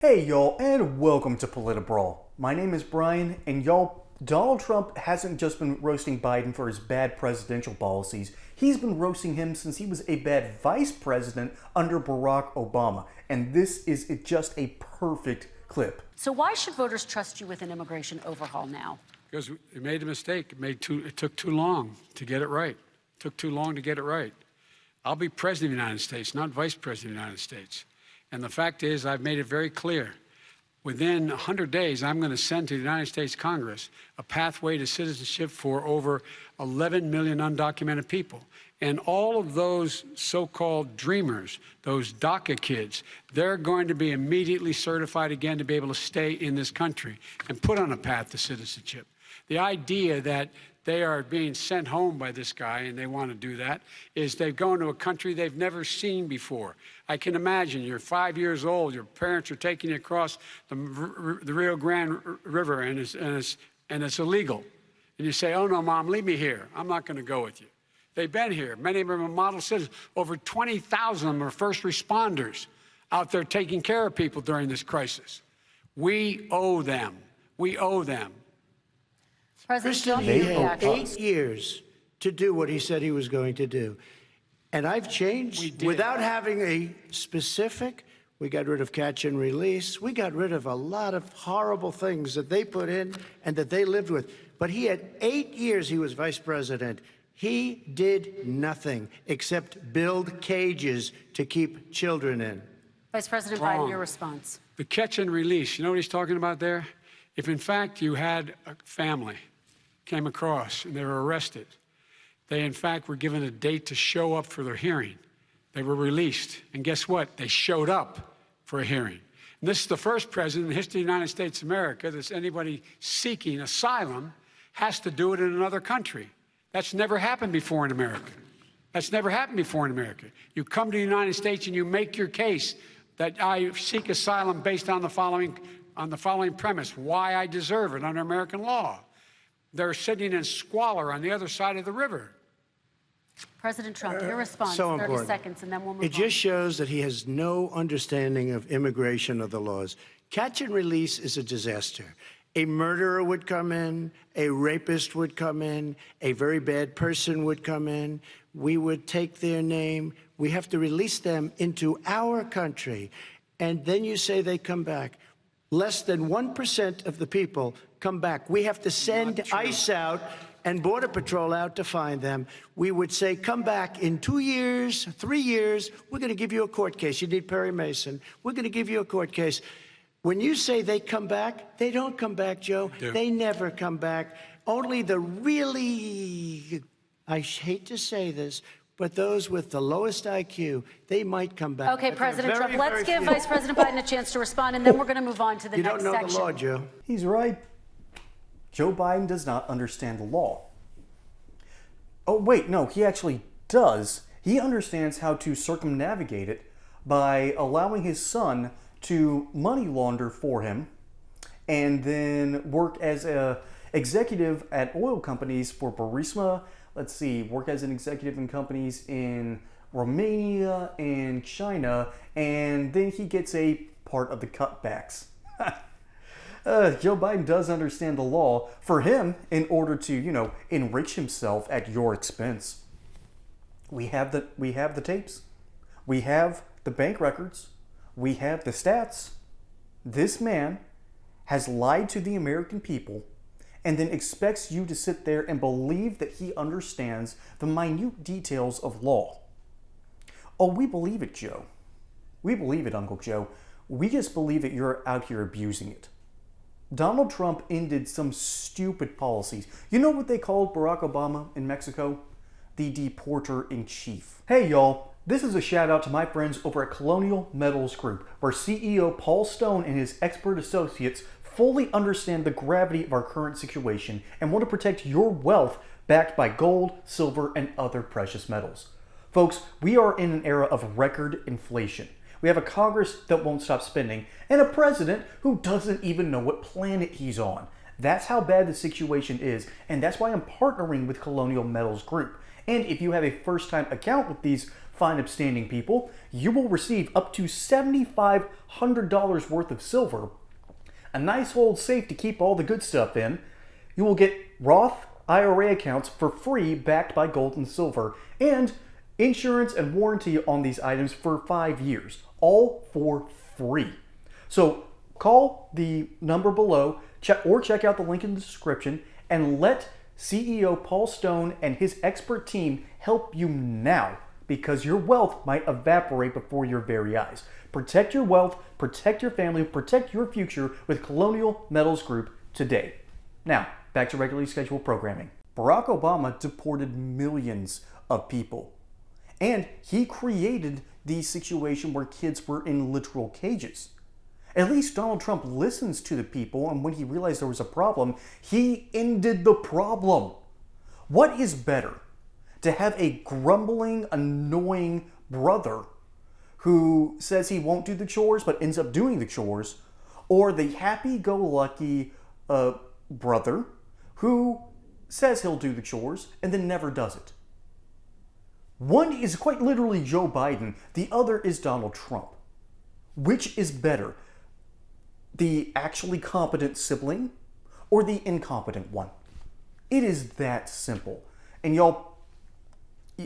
Hey y'all, and welcome to Politibrawl. My name is Brian, and y'all, Donald Trump hasn't just been roasting Biden for his bad presidential policies. He's been roasting him since he was a bad vice president under Barack Obama. And this is just a perfect clip. So why should voters trust you with an immigration overhaul now? Because it made a mistake. It took too long to get it right. It took too long to get it right. I'll be president of the United States, not vice president of the United States. And the fact is, I've made it very clear. Within 100 days, I'm going to send to the United States Congress a pathway to citizenship for over 11 million undocumented people. And all of those so-called dreamers, those DACA kids, they're going to be immediately certified again to be able to stay in this country and put on a path to citizenship. The idea that they are being sent home by this guy, and they want to do that, is they've gone to a country they've never seen before. I can imagine you're 5 years old, your parents are taking you across the Rio Grande River, and it's illegal. And you say, oh no, Mom, leave me here. I'm not going to go with you. They've been here. Many of them are model citizens. Over 20,000 of them are first responders out there taking care of people during this crisis. We owe them. We owe them. President, he had 8 years to do what he said he was going to do. And I've changed without having a specific. We got rid of catch and release. We got rid of a lot of horrible things that they put in and that they lived with. But he had 8 years he was vice president. He did nothing except build cages to keep children in. Vice President Biden, your response. The catch and release, you know what he's talking about there? If in fact you had a family came across and they were arrested, they in fact were given a date to show up for their hearing. They were released, and guess what? They showed up for a hearing. And this is the first president in the history of the United States of America that anybody seeking asylum has to do it in another country. That's never happened before in America. That's never happened before in America. You come to the United States and you make your case that I seek asylum based on the following premise: why I deserve it under American law. They're sitting in squalor on the other side of the river. President Trump, your response, So 30 important. seconds, and then we'll move on. It just shows that he has no understanding of immigration or the laws. Catch and release is a disaster. A murderer would come in, a rapist would come in, a very bad person would come in. We would take their name. We have to release them into our country. And then you say they come back. Less than 1% of the people come back. We have to send ICE out and Border Patrol out to find them. We would say, come back in 2 years, 3 years. We're going to give you a court case. You need Perry Mason. We're going to give you a court case. When you say they come back, they don't come back, Joe. They never come back. Only the really, I hate to say this, but those with the lowest IQ, they might come back. Okay, But President they're Trump, very, let's very give few. Vice President Biden a chance to respond, and then we're going to move on to the You next don't know section. the law, Joe. He's right. Joe Biden does not understand the law. Oh, wait, no, he actually does. He understands how to circumnavigate it by allowing his son to money launder for him and then work as an executive at oil companies for Burisma. Let's see, work as an executive in companies in Romania and China, and then he gets a part of the cutbacks. Joe Biden does understand the law for him in order to, enrich himself at your expense. We have the tapes. We have the bank records. We have the stats. This man has lied to the American people and then expects you to sit there and believe that he understands the minute details of law. Oh, we believe it, Joe. We believe it, Uncle Joe. We just believe that you're out here abusing it. Donald Trump ended some stupid policies. You know what they called Barack Obama in Mexico? The deporter-in-chief. Hey, y'all. This is a shout out to my friends over at Colonial Metals Group, where CEO Paul Stone and his expert associates fully understand the gravity of our current situation and want to protect your wealth backed by gold, silver, and other precious metals. Folks, we are in an era of record inflation. We have a Congress that won't stop spending and a president who doesn't even know what planet he's on. That's how bad the situation is, and that's why I'm partnering with Colonial Metals Group. And if you have a first-time account with these fine upstanding people, you will receive up to $7,500 worth of silver, a nice old safe to keep all the good stuff in. You will get Roth IRA accounts for free backed by gold and silver, and insurance and warranty on these items for 5 years, all for free. So call the number below or check out the link in the description and let CEO Paul Stone and his expert team help you now, because your wealth might evaporate before your very eyes. Protect your wealth, protect your family, protect your future with Colonial Metals Group today. Now, back to regularly scheduled programming. Barack Obama deported millions of people, and he created the situation where kids were in literal cages. At least Donald Trump listens to the people, and when he realized there was a problem, he ended the problem. What is better? To have a grumbling, annoying brother who says he won't do the chores but ends up doing the chores, or the happy-go-lucky brother who says he'll do the chores and then never does it? One is quite literally Joe Biden, the other is Donald Trump. Which is better? The actually competent sibling or the incompetent one? It is that simple. And y'all,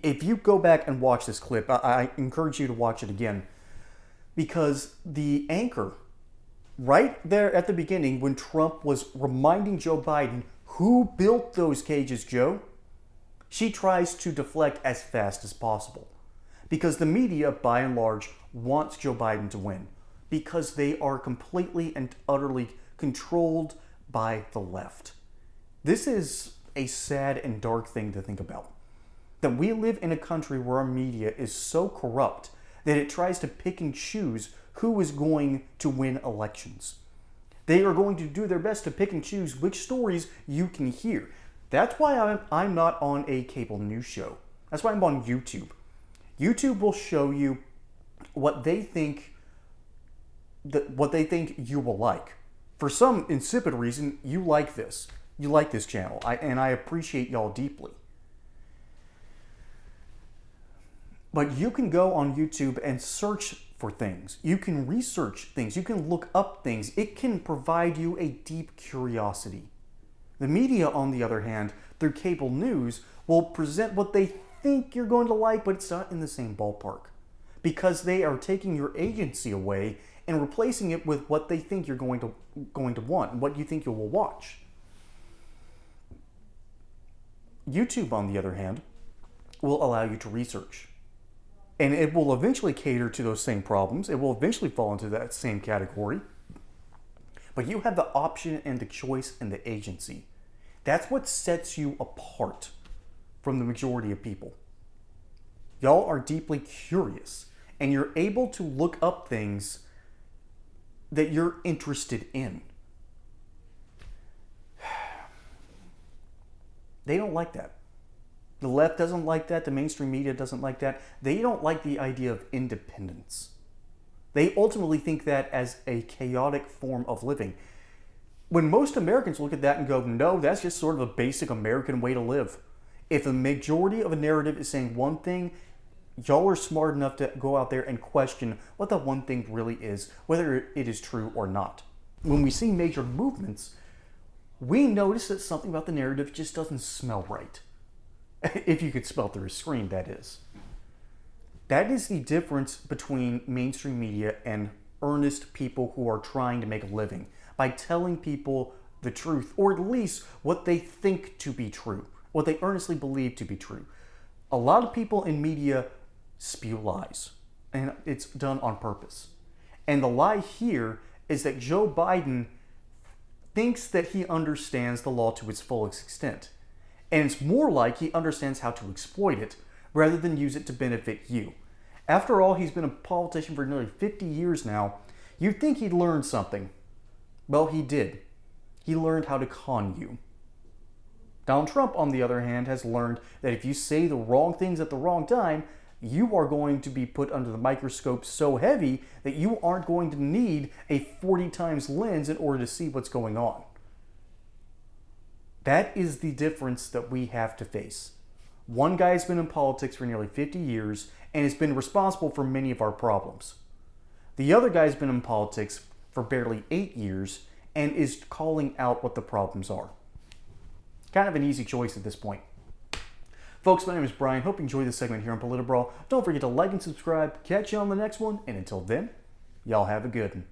if you go back and watch this clip, I encourage you to watch it again, because the anchor right there at the beginning, when Trump was reminding Joe Biden, who built those cages, Joe? She tries to deflect as fast as possible, because the media, by and large, wants Joe Biden to win, because they are completely and utterly controlled by the left. This is a sad and dark thing to think about, that we live in a country where our media is so corrupt that it tries to pick and choose who is going to win elections. They are going to do their best to pick and choose which stories you can hear. That's why I'm not on a cable news show. That's why I'm on YouTube. YouTube will show you what they think you will like. For some insipid reason, you like this. You like this channel, and I appreciate y'all deeply. But you can go on YouTube and search for things. You can research things. You can look up things. It can provide you a deep curiosity. The media, on the other hand, through cable news, will present what they think you're going to like, but it's not in the same ballpark, because they are taking your agency away and replacing it with what they think you're going to want, what you think you will watch. YouTube, on the other hand, will allow you to research. And it will eventually cater to those same problems. It will eventually fall into that same category. But you have the option and the choice and the agency. That's what sets you apart from the majority of people. Y'all are deeply curious, and you're able to look up things that you're interested in. They don't like that. The left doesn't like that. The mainstream media doesn't like that. They don't like the idea of independence. They ultimately think that as a chaotic form of living, when most Americans look at that and go, no, that's just sort of a basic American way to live. If the majority of a narrative is saying one thing, y'all are smart enough to go out there and question what that one thing really is, whether it is true or not. When we see major movements, we notice that something about the narrative just doesn't smell right. If you could smell through a screen, that is. That is the difference between mainstream media and earnest people who are trying to make a living by telling people the truth, or at least what they think to be true, what they earnestly believe to be true. A lot of people in media spew lies, and it's done on purpose. And the lie here is that Joe Biden thinks that he understands the law to its fullest extent. And it's more like he understands how to exploit it rather than use it to benefit you. After all, he's been a politician for nearly 50 years now. You'd think he'd learned something. Well, he did. He learned how to con you. Donald Trump, on the other hand, has learned that if you say the wrong things at the wrong time, you are going to be put under the microscope so heavy that you aren't going to need a 40 times lens in order to see what's going on. That is the difference that we have to face. One guy's been in politics for nearly 50 years and has been responsible for many of our problems. The other guy's been in politics for barely 8 years and is calling out what the problems are. Kind of an easy choice at this point. Folks, my name is Brian. Hope you enjoyed this segment here on Politbrawl. Don't forget to like and subscribe. Catch you on the next one. And until then, y'all have a good one.